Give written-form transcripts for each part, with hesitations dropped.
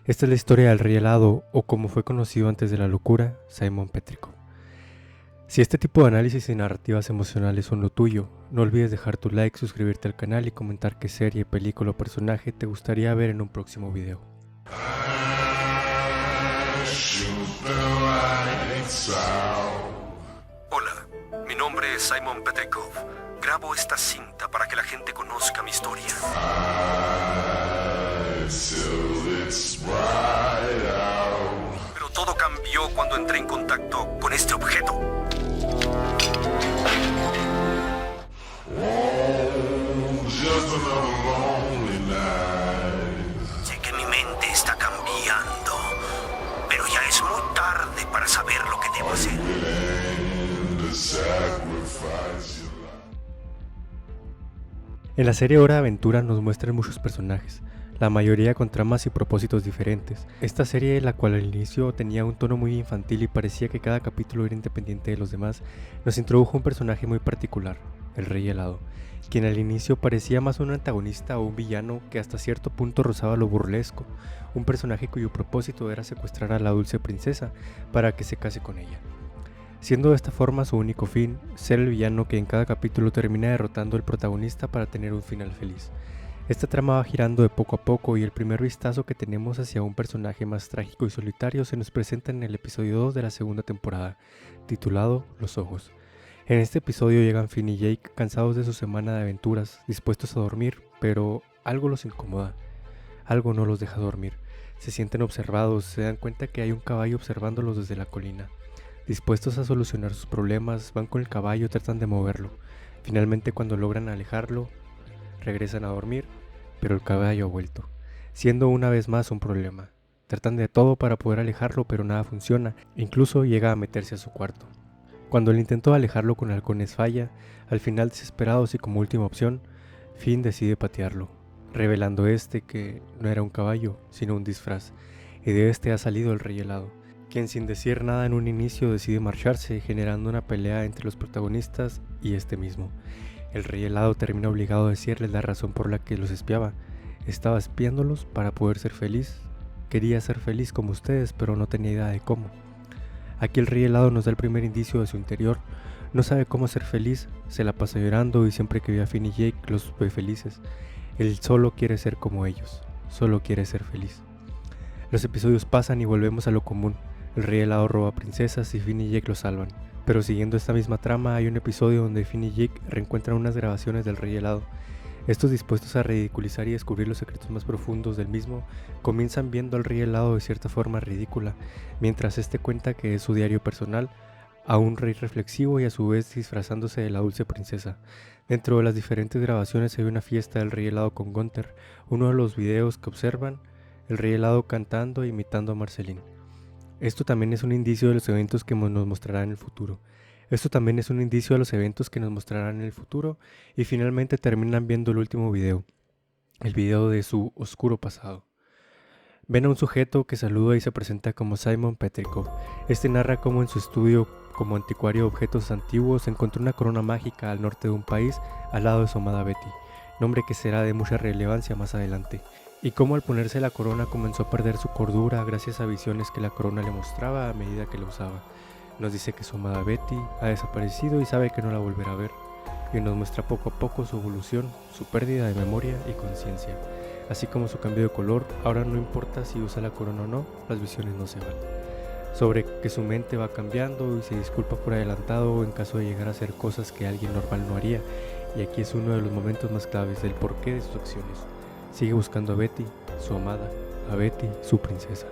Esta es la historia del Rey Helado, o como fue conocido antes de la locura, Simon Petrikov. Si este tipo de análisis y narrativas emocionales son lo tuyo, no olvides dejar tu like, suscribirte al canal y comentar qué serie, película o personaje te gustaría ver en un próximo video. Hola, mi nombre es Simon Petrikov. Grabo esta cinta para que la gente conozca mi historia. Pero todo cambió cuando entré en contacto con este objeto. Sé que mi mente está cambiando, pero ya es muy tarde para saber lo que debo hacer. En la serie Hora de Aventura nos muestran muchos personajes, la mayoría con tramas y propósitos diferentes. Esta serie, la cual al inicio tenía un tono muy infantil y parecía que cada capítulo era independiente de los demás, nos introdujo un personaje muy particular, el Rey Helado, quien al inicio parecía más un antagonista o un villano que hasta cierto punto rozaba lo burlesco, un personaje cuyo propósito era secuestrar a la dulce princesa para que se case con ella. Siendo de esta forma su único fin, ser el villano que en cada capítulo termina derrotando al protagonista para tener un final feliz. Esta trama va girando de poco a poco y el primer vistazo que tenemos hacia un personaje más trágico y solitario se nos presenta en el episodio 2 de la segunda temporada, titulado Los Ojos. En este episodio llegan Finn y Jake cansados de su semana de aventuras, dispuestos a dormir, pero algo los incomoda, algo no los deja dormir. Se sienten observados, se dan cuenta que hay un caballo observándolos desde la colina. Dispuestos a solucionar sus problemas, van con el caballo y tratan de moverlo. Finalmente, cuando logran alejarlo, regresan a dormir, pero el caballo ha vuelto, siendo una vez más un problema. Tratan de todo para poder alejarlo, pero nada funciona, incluso llega a meterse a su cuarto. Cuando el intento de alejarlo con halcones falla, al final desesperados y como última opción, Finn decide patearlo, revelando que no era un caballo, sino un disfraz, y de este ha salido el Rey Helado, quien sin decir nada en un inicio decide marcharse, generando una pelea entre los protagonistas y este mismo. El Rey Helado termina obligado a decirles la razón por la que los espiaba. Estaba espiándolos para poder ser feliz. Quería ser feliz como ustedes, pero no tenía idea de cómo. Aquí el Rey Helado nos da el primer indicio de su interior. No sabe cómo ser feliz, se la pasa llorando y siempre que ve a Finn y Jake los ve felices. Él solo quiere ser como ellos, solo quiere ser feliz. Los episodios pasan y volvemos a lo común. El Rey Helado roba princesas y Finn y Jake lo salvan. Pero siguiendo esta misma trama hay un episodio donde Finn y Jake reencuentran unas grabaciones del Rey Helado. Estos dispuestos a ridiculizar y descubrir los secretos más profundos del mismo, comienzan viendo al Rey Helado de cierta forma ridícula, mientras este cuenta que es su diario personal, a un rey reflexivo y a su vez disfrazándose de la dulce princesa. Dentro de las diferentes grabaciones hay una fiesta del Rey Helado con Gunther, uno de los videos que observan, el Rey Helado cantando e imitando a Marceline. Esto también es un indicio de los eventos que nos mostrarán en el futuro. Y finalmente terminan viendo el último video, el video de su oscuro pasado. Ven a un sujeto que saluda y se presenta como Simon Petrikov. Este narra cómo en su estudio como anticuario de objetos antiguos encontró una corona mágica al norte de un país al lado de su amada Betty, nombre que será de mucha relevancia más adelante. Y cómo al ponerse la corona comenzó a perder su cordura gracias a visiones que la corona le mostraba a medida que la usaba. Nos dice que su amada Betty ha desaparecido y sabe que no la volverá a ver, y nos muestra poco a poco su evolución, su pérdida de memoria y conciencia, así como su cambio de color. Ahora no importa si usa la corona o no, las visiones no se van. Sobre que su mente va cambiando y se disculpa por adelantado en caso de llegar a hacer cosas que alguien normal no haría, y aquí es uno de los momentos más claves del porqué de sus acciones. Sigue buscando a Betty, su amada, a Betty, su princesa.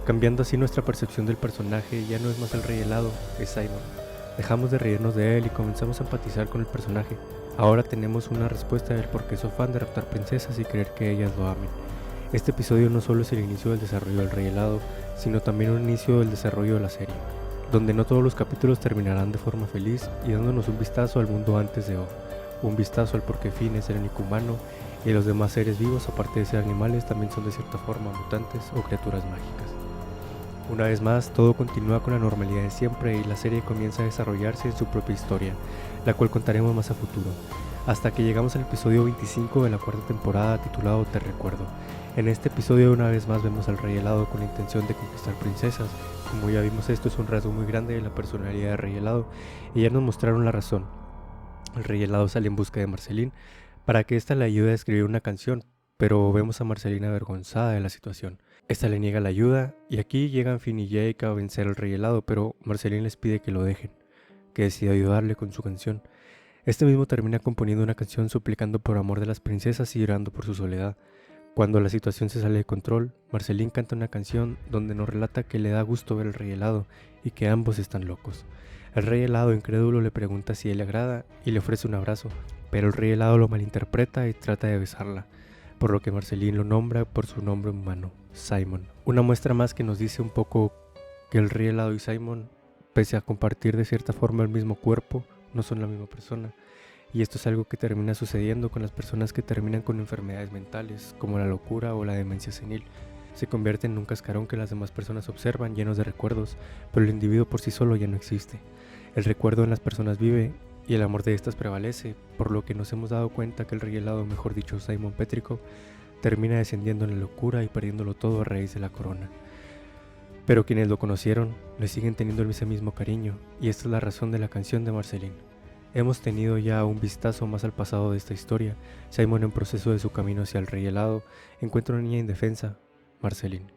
Cambiando así nuestra percepción del personaje, ya no es más el Rey Helado, es Simon. Dejamos de reírnos de él y comenzamos a empatizar con el personaje. Ahora tenemos una respuesta del por qué es su afán de raptar princesas y querer que ellas lo amen. Este episodio no solo es el inicio del desarrollo del Rey Helado, sino también un inicio del desarrollo de la serie, donde no todos los capítulos terminarán de forma feliz y dándonos un vistazo al mundo antes de O, un vistazo al por qué Finn es el único humano y los demás seres vivos, aparte de ser animales, también son de cierta forma mutantes o criaturas mágicas. Una vez más, todo continúa con la normalidad de siempre y la serie comienza a desarrollarse en su propia historia, la cual contaremos más a futuro. hasta que llegamos al episodio 25 de la cuarta temporada titulado Te Recuerdo. En este episodio una vez más vemos al Rey Helado con la intención de conquistar princesas. Como ya vimos, esto es un rasgo muy grande de la personalidad de Rey Helado y ya nos mostraron la razón. El Rey Helado sale en busca de Marceline para que ésta le ayude a escribir una canción, pero vemos a Marceline avergonzada de la situación. Esta le niega la ayuda y aquí llegan Finn y Jake a vencer al Rey Helado, pero Marceline les pide que lo dejen, que decida ayudarle con su canción. Este mismo termina componiendo una canción suplicando por amor de las princesas y llorando por su soledad. Cuando la situación se sale de control, Marceline canta una canción donde nos relata que le da gusto ver al Rey Helado y que ambos están locos. El Rey Helado, incrédulo, le pregunta si él le agrada y le ofrece un abrazo, pero el Rey Helado lo malinterpreta y trata de besarla, por lo que Marceline lo nombra por su nombre humano, Simon. Una muestra más que nos dice un poco que el Rey Helado y Simon, pese a compartir de cierta forma el mismo cuerpo, no son la misma persona. Y esto es algo que termina sucediendo con las personas que terminan con enfermedades mentales, como la locura o la demencia senil. Se convierten en un cascarón que las demás personas observan llenos de recuerdos, pero el individuo por sí solo ya no existe. El recuerdo en las personas vive y el amor de estas prevalece, por lo que nos hemos dado cuenta que el Rey Helado, mejor dicho Simon Petrichor, termina descendiendo en la locura y perdiéndolo todo a raíz de la corona. Pero quienes lo conocieron le siguen teniendo ese mismo cariño, y esta es la razón de la canción de Marceline. Hemos tenido ya un vistazo más al pasado de esta historia. Simon, en proceso de su camino hacia el Rey Helado, encuentra una niña indefensa, Marceline.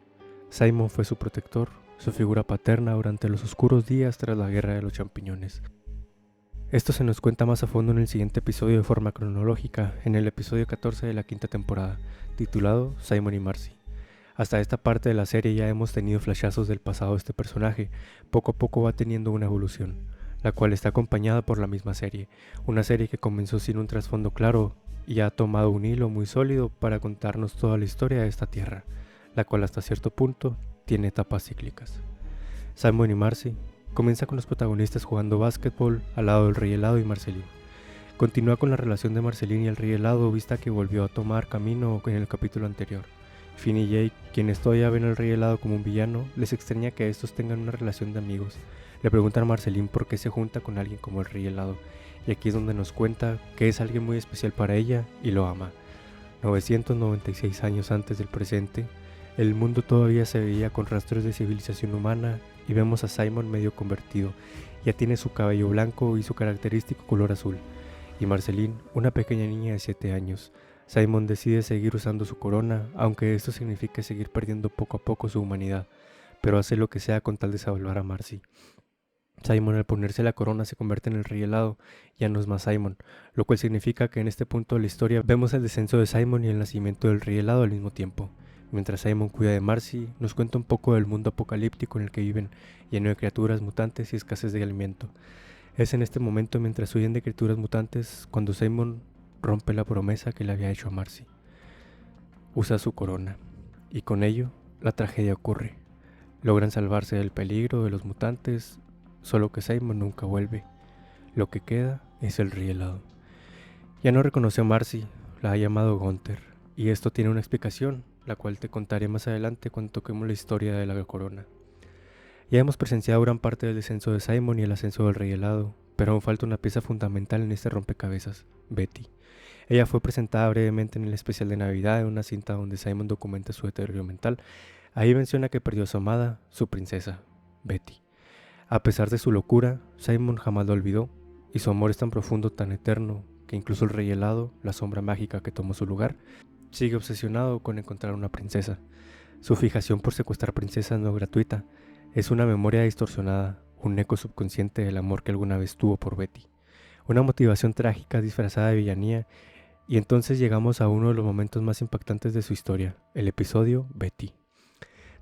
Simon fue su protector, su figura paterna durante los oscuros días tras la guerra de los champiñones. Esto se nos cuenta más a fondo en el siguiente episodio de forma cronológica, en el episodio 14 de la quinta temporada, titulado Simon y Marcy. Hasta esta parte de la serie ya hemos tenido flashazos del pasado de este personaje. Poco a poco va teniendo una evolución, la cual está acompañada por la misma serie, una serie que comenzó sin un trasfondo claro y ha tomado un hilo muy sólido para contarnos toda la historia de esta tierra, la cual hasta cierto punto tiene etapas cíclicas. Simon y Marcy comienza con los protagonistas jugando básquetbol al lado del Rey Helado y Marceline. Continúa con la relación de Marceline y el Rey Helado, vista que volvió a tomar camino en el capítulo anterior. Finn y Jake, quienes todavía ven al Rey Helado como un villano, les extraña que estos tengan una relación de amigos. Le preguntan a Marceline por qué se junta con alguien como el Rey Helado, y aquí es donde nos cuenta que es alguien muy especial para ella y lo ama. 996 años antes del presente, el mundo todavía se veía con rastros de civilización humana y vemos a Simon medio convertido. Ya tiene su cabello blanco y su característico color azul. Y Marceline, una pequeña niña de 7 años. Simon decide seguir usando su corona, aunque esto signifique seguir perdiendo poco a poco su humanidad, pero hace lo que sea con tal de salvar a Marcy. Simon, al ponerse la corona, se convierte en el Rey Helado, ya no es más Simon, lo cual significa que en este punto de la historia vemos el descenso de Simon y el nacimiento del Rey Helado al mismo tiempo. Mientras Simon cuida de Marcy, nos cuenta un poco del mundo apocalíptico en el que viven, lleno de criaturas mutantes y escasez de alimento. Es en este momento, mientras huyen de criaturas mutantes, cuando Simon rompe la promesa que le había hecho a Marcy. Usa su corona, y con ello, la tragedia ocurre. Logran salvarse del peligro de los mutantes, solo que Simon nunca vuelve. Lo que queda es el Rey Helado. Ya no reconoció a Marcy, la ha llamado Gunther, y esto tiene una explicación, la cual te contaré más adelante cuando toquemos la historia de la corona. Ya hemos presenciado gran parte del descenso de Simon y el ascenso del Rey Helado, pero aún falta una pieza fundamental en este rompecabezas, Betty. Ella fue presentada brevemente en el especial de Navidad en una cinta donde Simon documenta su deterioro mental. Ahí menciona que perdió a su amada, su princesa, Betty. A pesar de su locura, Simon jamás la olvidó, y su amor es tan profundo, tan eterno, que incluso el Rey Helado, la sombra mágica que tomó su lugar, sigue obsesionado con encontrar una princesa. Su fijación por secuestrar princesas no es gratuita, es una memoria distorsionada, un eco subconsciente del amor que alguna vez tuvo por Betty. Una motivación trágica disfrazada de villanía, y entonces llegamos a uno de los momentos más impactantes de su historia, el episodio Betty.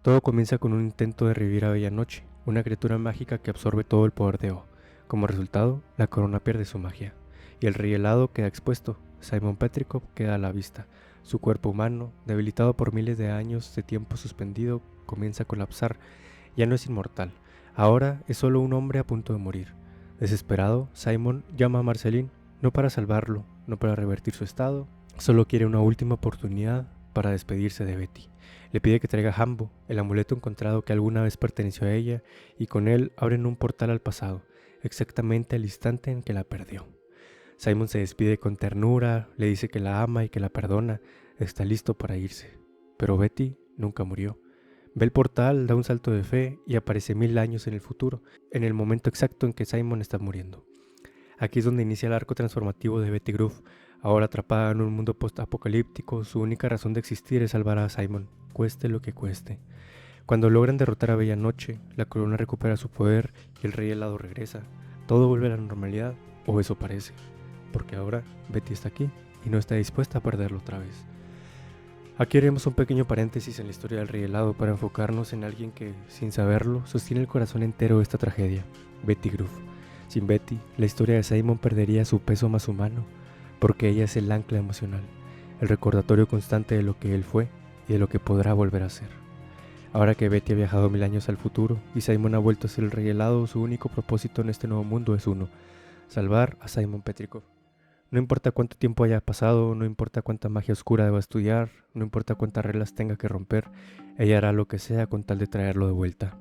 Todo comienza con un intento de revivir a Bellanoche, una criatura mágica que absorbe todo el poder de O. Como resultado, la corona pierde su magia, y el Rey Helado queda expuesto. Simon Petrichor queda a la vista. Su cuerpo humano, debilitado por miles de años de tiempo suspendido, comienza a colapsar. Ya no es inmortal, ahora es solo un hombre a punto de morir. Desesperado, Simon llama a Marceline, no para salvarlo, no para revertir su estado, solo quiere una última oportunidad para despedirse de Betty. Le pide que traiga Hambo, el amuleto encontrado que alguna vez perteneció a ella, y con él abren un portal al pasado, exactamente al instante en que la perdió. Simon se despide con ternura, le dice que la ama y que la perdona, está listo para irse. Pero Betty nunca murió. Ve el portal, da un salto de fe y aparece 1000 años en el futuro, en el momento exacto en que Simon está muriendo. Aquí es donde inicia el arco transformativo de Betty Grove. Ahora atrapada en un mundo post-apocalíptico, su única razón de existir es salvar a Simon, cueste lo que cueste. Cuando logran derrotar a Bella Noche, la corona recupera su poder y el rey helado regresa. Todo vuelve a la normalidad, o eso parece, porque ahora Betty está aquí y no está dispuesta a perderlo otra vez. Aquí haremos un pequeño paréntesis en la historia del rey helado para enfocarnos en alguien que, sin saberlo, sostiene el corazón entero de esta tragedia, Betty Grove. Sin Betty, la historia de Simon perdería su peso más humano, porque ella es el ancla emocional, el recordatorio constante de lo que él fue y de lo que podrá volver a ser. Ahora que Betty ha viajado 1000 años al futuro y Simon ha vuelto a ser el rey helado, su único propósito en este nuevo mundo es uno: salvar a Simon Petrikov. No importa cuánto tiempo haya pasado, no importa cuánta magia oscura deba estudiar, no importa cuántas reglas tenga que romper, ella hará lo que sea con tal de traerlo de vuelta.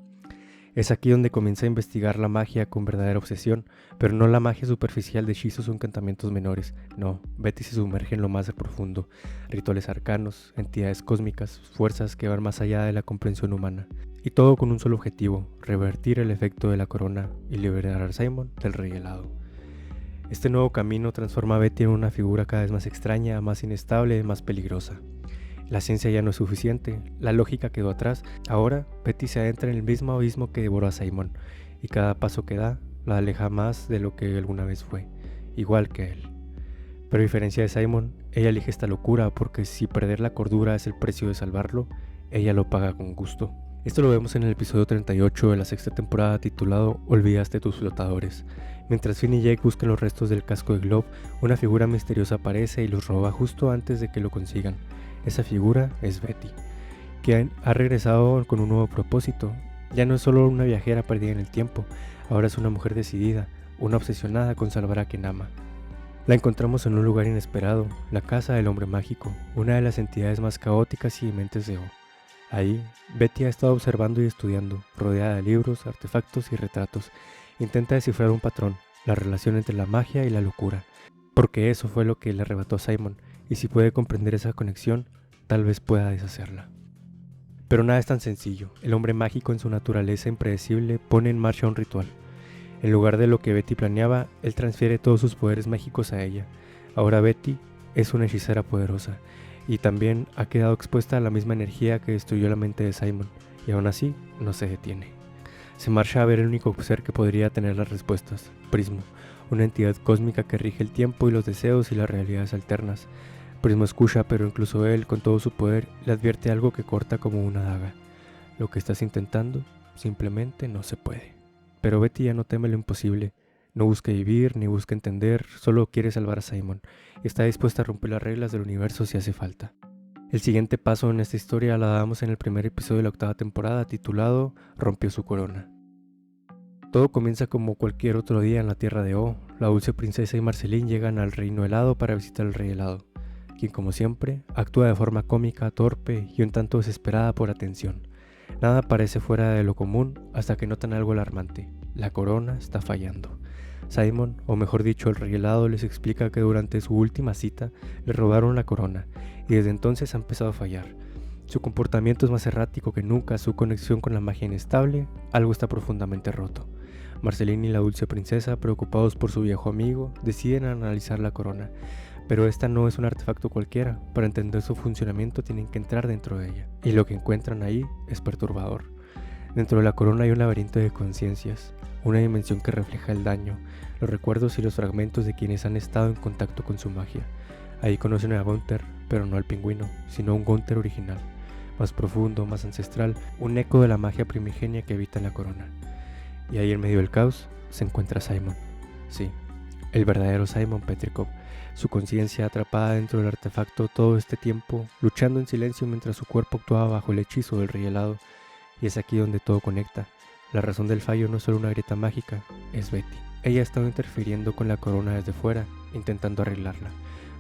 Es aquí donde comienza a investigar la magia con verdadera obsesión, pero no la magia superficial de hechizos o encantamientos menores. No, Betty se sumerge en lo más profundo, rituales arcanos, entidades cósmicas, fuerzas que van más allá de la comprensión humana. Y todo con un solo objetivo: revertir el efecto de la corona y liberar a Simon del rey helado. Este nuevo camino transforma a Betty en una figura cada vez más extraña, más inestable y más peligrosa. La ciencia ya no es suficiente, la lógica quedó atrás. Ahora Betty se adentra en el mismo abismo que devoró a Simon, y cada paso que da la aleja más de lo que alguna vez fue, igual que él. Pero a diferencia de Simon, ella elige esta locura porque si perder la cordura es el precio de salvarlo, ella lo paga con gusto. Esto lo vemos en el episodio 38 de la sexta temporada titulado Olvidaste tus flotadores. Mientras Finn y Jake buscan los restos del casco de Globe, una figura misteriosa aparece y los roba justo antes de que lo consigan. Esa figura es Betty, que ha regresado con un nuevo propósito. Ya no es solo una viajera perdida en el tiempo, ahora es una mujer decidida, una obsesionada con salvar a quien ama. La encontramos en un lugar inesperado, la casa del hombre mágico, una de las entidades más caóticas y dementes de O. Ahí, Betty ha estado observando y estudiando, rodeada de libros, artefactos y retratos. Intenta descifrar un patrón, la relación entre la magia y la locura, porque eso fue lo que le arrebató a Simon, y si puede comprender esa conexión, tal vez pueda deshacerla. Pero nada es tan sencillo. El hombre mágico, en su naturaleza impredecible, pone en marcha un ritual. En lugar de lo que Betty planeaba, él transfiere todos sus poderes mágicos a ella. Ahora Betty es una hechicera poderosa, y también ha quedado expuesta a la misma energía que destruyó la mente de Simon, y aún así no se detiene. Se marcha a ver el único ser que podría tener las respuestas, Prismo, una entidad cósmica que rige el tiempo y los deseos y las realidades alternas. Prismo escucha, pero incluso él, con todo su poder, le advierte algo que corta como una daga. Lo que estás intentando simplemente no se puede. Pero Betty ya no teme lo imposible. No busca vivir, ni busca entender, solo quiere salvar a Simon, y está dispuesta a romper las reglas del universo si hace falta. El siguiente paso en esta historia la damos en el primer episodio de la 8ª temporada, titulado Rompió su corona. Todo comienza como cualquier otro día en la tierra de O. La dulce princesa y Marceline llegan al reino helado para visitar al rey helado, quien como siempre actúa de forma cómica, torpe y un tanto desesperada por atención. Nada parece fuera de lo común hasta que notan algo alarmante: la corona está fallando. Simon, o mejor dicho el rey helado, les explica que durante su última cita le robaron la corona y desde entonces ha empezado a fallar. Su comportamiento es más errático que nunca, su conexión con la magia inestable, algo está profundamente roto. Marceline y la dulce princesa, preocupados por su viejo amigo, deciden analizar la corona, pero esta no es un artefacto cualquiera. Para entender su funcionamiento tienen que entrar dentro de ella, y lo que encuentran ahí es perturbador. Dentro de la corona hay un laberinto de conciencias, una dimensión que refleja el daño, los recuerdos y los fragmentos de quienes han estado en contacto con su magia. Ahí conocen a Gunther, pero no al pingüino, sino un Gunther original, más profundo, más ancestral, un eco de la magia primigenia que habita en la corona. Y ahí en medio del caos se encuentra Simon. Sí, el verdadero Simon Petrikov, su conciencia atrapada dentro del artefacto todo este tiempo, luchando en silencio mientras su cuerpo actuaba bajo el hechizo del rey helado. Y es aquí donde todo conecta. La razón del fallo no es solo una grieta mágica, es Betty. Ella ha estado interfiriendo con la corona desde fuera, intentando arreglarla,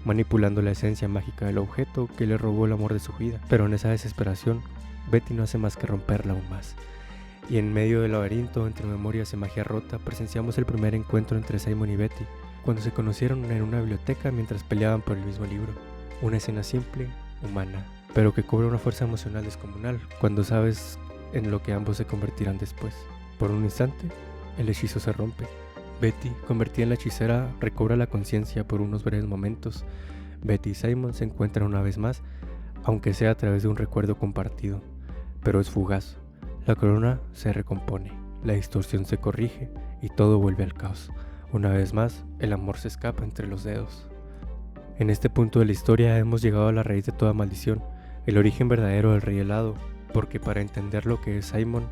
manipulando la esencia mágica del objeto que le robó el amor de su vida. Pero en esa desesperación, Betty no hace más que romperla aún más. Y en medio del laberinto, entre memorias y magia rota, presenciamos el primer encuentro entre Simon y Betty. cuando se conocieron en una biblioteca mientras peleaban por el mismo libro. Una escena simple, humana, pero que cobra una fuerza emocional descomunal cuando sabes en lo que ambos se convertirán después. Por un instante, el hechizo se rompe. Betty, convertida en la hechicera, recobra la conciencia por unos breves momentos. Betty y Simon se encuentran una vez más, aunque sea a través de un recuerdo compartido, pero es fugaz. La corona se recompone, la distorsión se corrige y todo vuelve al caos. Una vez más, el amor se escapa entre los dedos. En este punto de la historia hemos llegado a la raíz de toda maldición, el origen verdadero del Rey Helado, porque para entender lo que es Simon,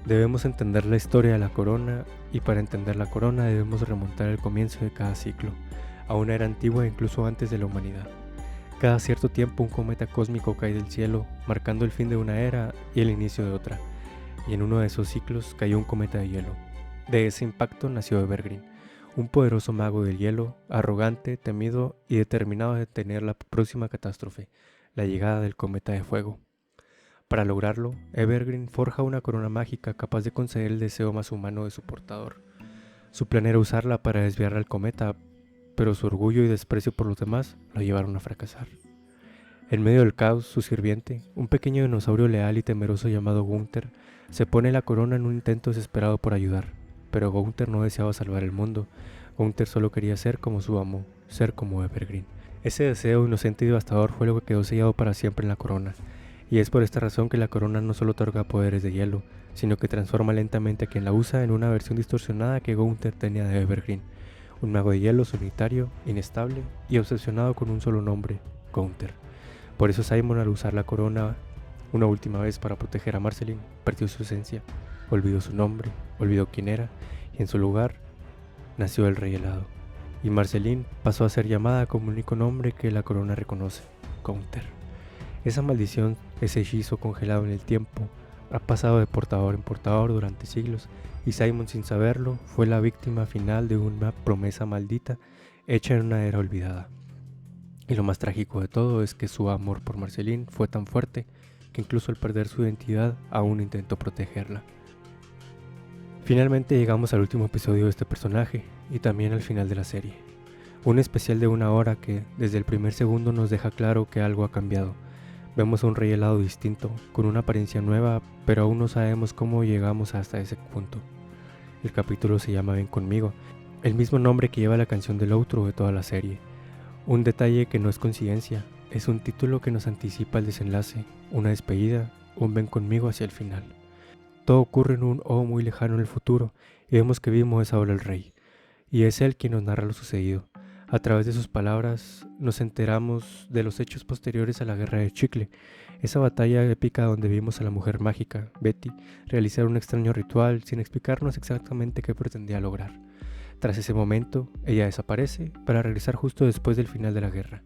debemos entender la historia de la corona, y para entender la corona debemos remontar el comienzo de cada ciclo, a una era antigua incluso antes de la humanidad. Cada cierto tiempo un cometa cósmico cae del cielo, marcando el fin de una era y el inicio de otra, y en uno de esos ciclos cayó un cometa de hielo. De ese impacto nació Evergreen, un poderoso mago del hielo, arrogante, temido y determinado a detener la próxima catástrofe, la llegada del cometa de fuego. Para lograrlo, Evergreen forja una corona mágica capaz de conceder el deseo más humano de su portador. Su plan era usarla para desviar al cometa, pero su orgullo y desprecio por los demás lo llevaron a fracasar. En medio del caos, su sirviente, un pequeño dinosaurio leal y temeroso llamado Gunther, se pone la corona en un intento desesperado por ayudar. Pero Gunther no deseaba salvar el mundo. Gunther solo quería ser como su amo, ser como Evergreen. Ese deseo inocente y devastador fue lo que quedó sellado para siempre en la corona. Y es por esta razón que la corona no solo otorga poderes de hielo, sino que transforma lentamente a quien la usa en una versión distorsionada que Gunther tenía de Evergreen. Un mago de hielo solitario, inestable y obsesionado con un solo nombre, Gunther. Por eso Simon, al usar la corona una última vez para proteger a Marceline, perdió su esencia, olvidó su nombre, olvidó quién era, y en su lugar nació el Rey Helado. Y Marceline pasó a ser llamada como el único nombre que la corona reconoce, Gunther. Esa maldición, ese hechizo congelado en el tiempo, ha pasado de portador en portador durante siglos, y Simon, sin saberlo, fue la víctima final de una promesa maldita hecha en una era olvidada. Y lo más trágico de todo es que su amor por Marceline fue tan fuerte que incluso al perder su identidad aún intentó protegerla. Finalmente llegamos al último episodio de este personaje y también al final de la serie. Un especial de 1 hora que desde el primer segundo nos deja claro que algo ha cambiado. Vemos a un Rey Helado distinto, con una apariencia nueva, pero aún no sabemos cómo llegamos hasta ese punto. El capítulo se llama Ven conmigo, el mismo nombre que lleva la canción del outro de toda la serie. Un detalle que no es coincidencia, es un título que nos anticipa el desenlace, una despedida, un ven conmigo hacia el final. Todo ocurre en un muy lejano en el futuro, y vemos que Vimo es ahora el rey, y es él quien nos narra lo sucedido. A través de sus palabras nos enteramos de los hechos posteriores a la guerra de Chicle, esa batalla épica donde vimos a la mujer mágica, Betty, realizar un extraño ritual sin explicarnos exactamente qué pretendía lograr. Tras ese momento, ella desaparece para regresar justo después del final de la guerra,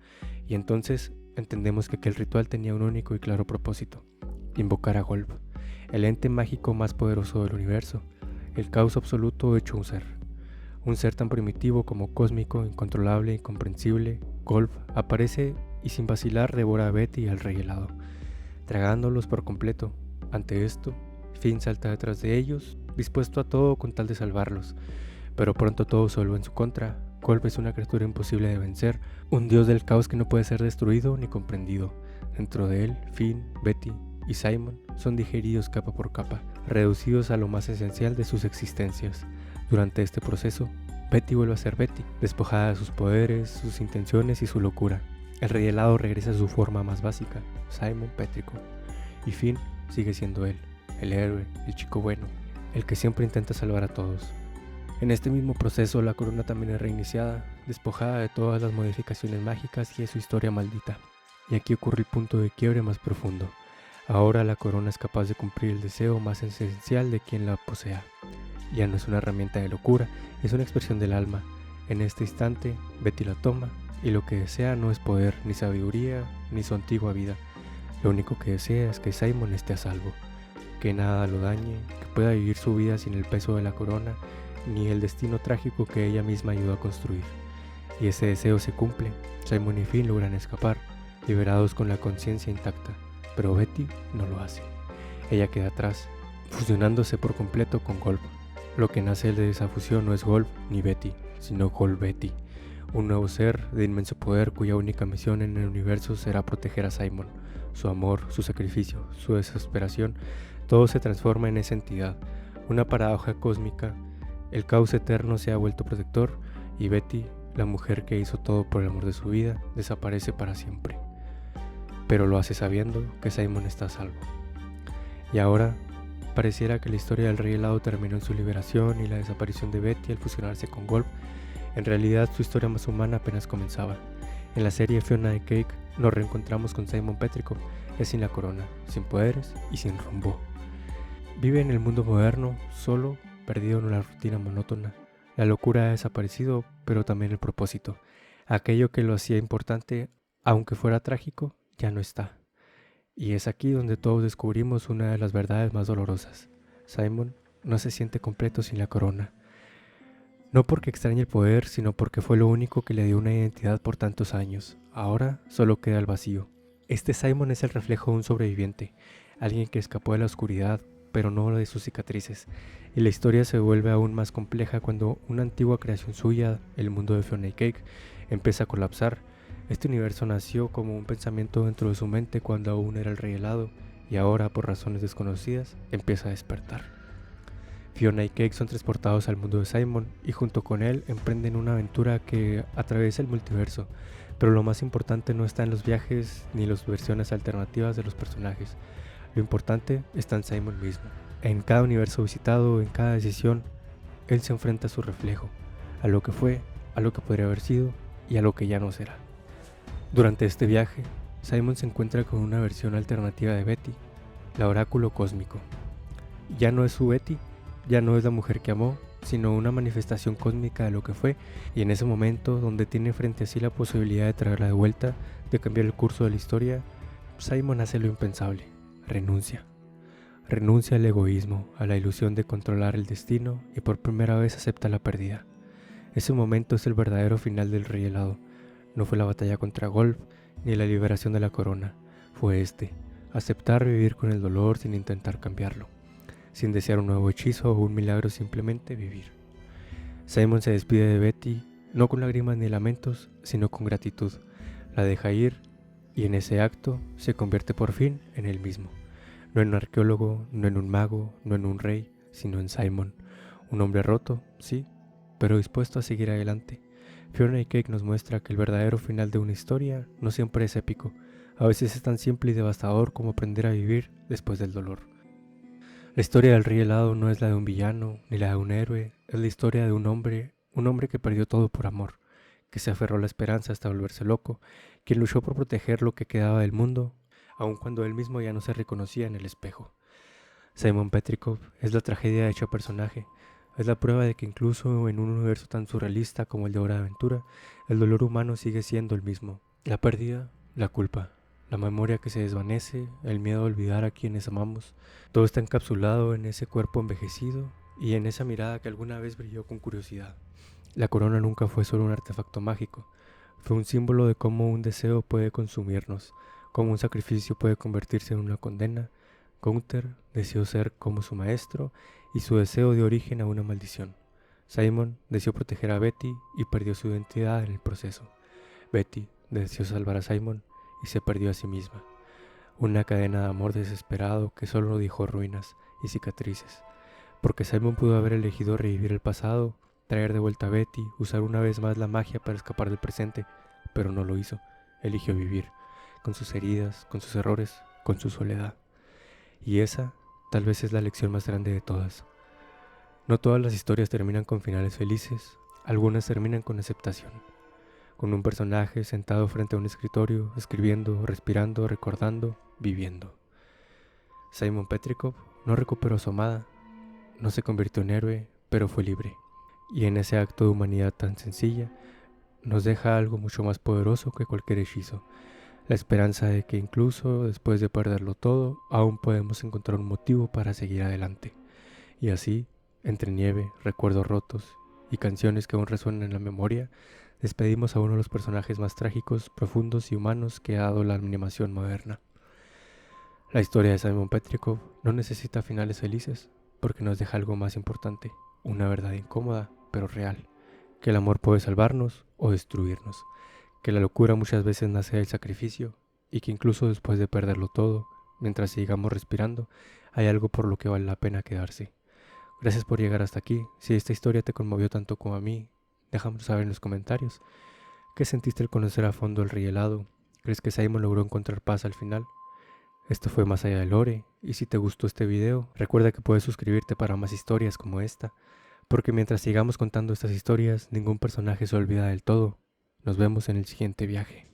y entonces entendemos que aquel ritual tenía un único y claro propósito: invocar a Golb, el ente mágico más poderoso del universo, el caos absoluto hecho un ser tan primitivo como cósmico, incontrolable, incomprensible. Golb aparece y sin vacilar devora a Betty y al Rey Helado, tragándolos por completo. Ante esto, Finn salta detrás de ellos, dispuesto a todo con tal de salvarlos, pero pronto todo se vuelve en su contra. Golb es una criatura imposible de vencer, un dios del caos que no puede ser destruido ni comprendido. Dentro de él, Finn, Betty y Simon son digeridos capa por capa, reducidos a lo más esencial de sus existencias. Durante este proceso, Betty vuelve a ser Betty, despojada de sus poderes, sus intenciones y su locura. El Rey Helado regresa a su forma más básica, Simon Pétrico, y Finn sigue siendo él, el héroe, el chico bueno, el que siempre intenta salvar a todos. En este mismo proceso, la corona también es reiniciada, despojada de todas las modificaciones mágicas y de su historia maldita. Y aquí ocurre el punto de quiebre más profundo. Ahora la corona es capaz de cumplir el deseo más esencial de quien la posea. Ya no es una herramienta de locura, es una expresión del alma. En este instante, Betty la toma, y lo que desea no es poder, ni sabiduría, ni su antigua vida. Lo único que desea es que Simon esté a salvo, que nada lo dañe, que pueda vivir su vida sin el peso de la corona, ni el destino trágico que ella misma ayudó a construir. Y ese deseo se cumple. Simon y Finn logran escapar, liberados con la conciencia intacta, pero Betty no lo hace. Ella queda atrás, fusionándose por completo con Golb. Lo que nace de esa fusión no es Golb ni Betty, sino Golbetty, un nuevo ser de inmenso poder cuya única misión en el universo será proteger a Simon. Su amor, su sacrificio, su desesperación, todo se transforma en esa entidad, una paradoja cósmica. El caos eterno se ha vuelto protector y Betty, la mujer que hizo todo por el amor de su vida, desaparece para siempre. Pero lo hace sabiendo que Simon está a salvo. Y ahora, pareciera que la historia del Rey Helado terminó en su liberación y la desaparición de Betty al fusionarse con Golb. En realidad, su historia más humana apenas comenzaba. En la serie Fiona y Cake nos reencontramos con Simon Petrikov, es sin la corona, sin poderes y sin rumbo. Vive en el mundo moderno, solo, perdido en una rutina monótona. La locura ha desaparecido, pero también el propósito. Aquello que lo hacía importante, aunque fuera trágico, ya no está. Y es aquí donde todos descubrimos una de las verdades más dolorosas. Simon no se siente completo sin la corona. No porque extrañe el poder, sino porque fue lo único que le dio una identidad por tantos años. Ahora solo queda el vacío. Este Simon es el reflejo de un sobreviviente, alguien que escapó de la oscuridad, pero no de sus cicatrices. Y la historia se vuelve aún más compleja cuando una antigua creación suya, el mundo de Fiona y Cake, empieza a colapsar. Este universo nació como un pensamiento dentro de su mente cuando aún era el Rey Helado, y ahora, por razones desconocidas, empieza a despertar. Fiona y Cake son transportados al mundo de Simon y junto con él emprenden una aventura que atraviesa el multiverso, pero lo más importante no está en los viajes ni las versiones alternativas de los personajes. Lo importante está en Simon mismo. En cada universo visitado, en cada decisión, él se enfrenta a su reflejo, a lo que fue, a lo que podría haber sido y a lo que ya no será. Durante este viaje, Simon se encuentra con una versión alternativa de Betty, la oráculo cósmico. Ya no es su Betty, ya no es la mujer que amó, sino una manifestación cósmica de lo que fue, y en ese momento donde tiene frente a sí la posibilidad de traerla de vuelta, de cambiar el curso de la historia, Simon hace lo impensable, renuncia. Renuncia al egoísmo, a la ilusión de controlar el destino y por primera vez acepta la pérdida. Ese momento es el verdadero final del Rey Helado. No fue la batalla contra Golb ni la liberación de la corona, fue aceptar vivir con el dolor sin intentar cambiarlo, sin desear un nuevo hechizo o un milagro, simplemente vivir. Simon se despide de Betty, no con lágrimas ni lamentos, sino con gratitud. La deja ir y en ese acto se convierte por fin en él mismo. No en un arqueólogo, no en un mago, no en un rey, sino en Simon. Un hombre roto, sí, pero dispuesto a seguir adelante. Fiona y Cake nos muestra que el verdadero final de una historia no siempre es épico. A veces es tan simple y devastador como aprender a vivir después del dolor. La historia del Rey Helado no es la de un villano ni la de un héroe, es la historia de un hombre que perdió todo por amor, que se aferró a la esperanza hasta volverse loco, quien luchó por proteger lo que quedaba del mundo, aun cuando él mismo ya no se reconocía en el espejo. Simon Petrikov es la tragedia hecha personaje, es la prueba de que incluso en un universo tan surrealista como el de Hora de Aventura, el dolor humano sigue siendo el mismo, la pérdida, la culpa. La memoria que se desvanece, el miedo a olvidar a quienes amamos, todo está encapsulado en ese cuerpo envejecido y en esa mirada que alguna vez brilló con curiosidad. La corona nunca fue solo un artefacto mágico, fue un símbolo de cómo un deseo puede consumirnos, cómo un sacrificio puede convertirse en una condena. Gunther deseó ser como su maestro y su deseo dio origen a una maldición. Simon deseó proteger a Betty y perdió su identidad en el proceso. Betty deseó salvar a Simon y se perdió a sí misma. Una cadena de amor desesperado que solo dejó ruinas y cicatrices. Porque Simon pudo haber elegido revivir el pasado, traer de vuelta a Betty, usar una vez más la magia para escapar del presente, pero no lo hizo. Eligió vivir, con sus heridas, con sus errores, con su soledad. Y esa tal vez es la lección más grande de todas. No todas las historias terminan con finales felices, algunas terminan con aceptación. Con un personaje sentado frente a un escritorio, escribiendo, respirando, recordando, viviendo. Simon Petrikov no recuperó a su amada, no se convirtió en héroe, pero fue libre. Y en ese acto de humanidad tan sencilla, nos deja algo mucho más poderoso que cualquier hechizo. La esperanza de que incluso después de perderlo todo, aún podemos encontrar un motivo para seguir adelante. Y así, entre nieve, recuerdos rotos y canciones que aún resuenan en la memoria, despedimos a uno de los personajes más trágicos, profundos y humanos que ha dado la animación moderna. La historia de Simon Petrikov no necesita finales felices, porque nos deja algo más importante, una verdad incómoda, pero real. que el amor puede salvarnos o destruirnos, que la locura muchas veces nace del sacrificio y que incluso después de perderlo todo, mientras sigamos respirando, hay algo por lo que vale la pena quedarse. Gracias por llegar hasta aquí. Si esta historia te conmovió tanto como a mí, déjamelo saber en los comentarios. ¿Qué sentiste al conocer a fondo el rey helado? ¿Crees que Simon logró encontrar paz al final? Esto fue Más allá del lore, y si te gustó este video, recuerda que puedes suscribirte para más historias como esta, porque mientras sigamos contando estas historias, ningún personaje se olvida del todo. Nos vemos en el siguiente viaje.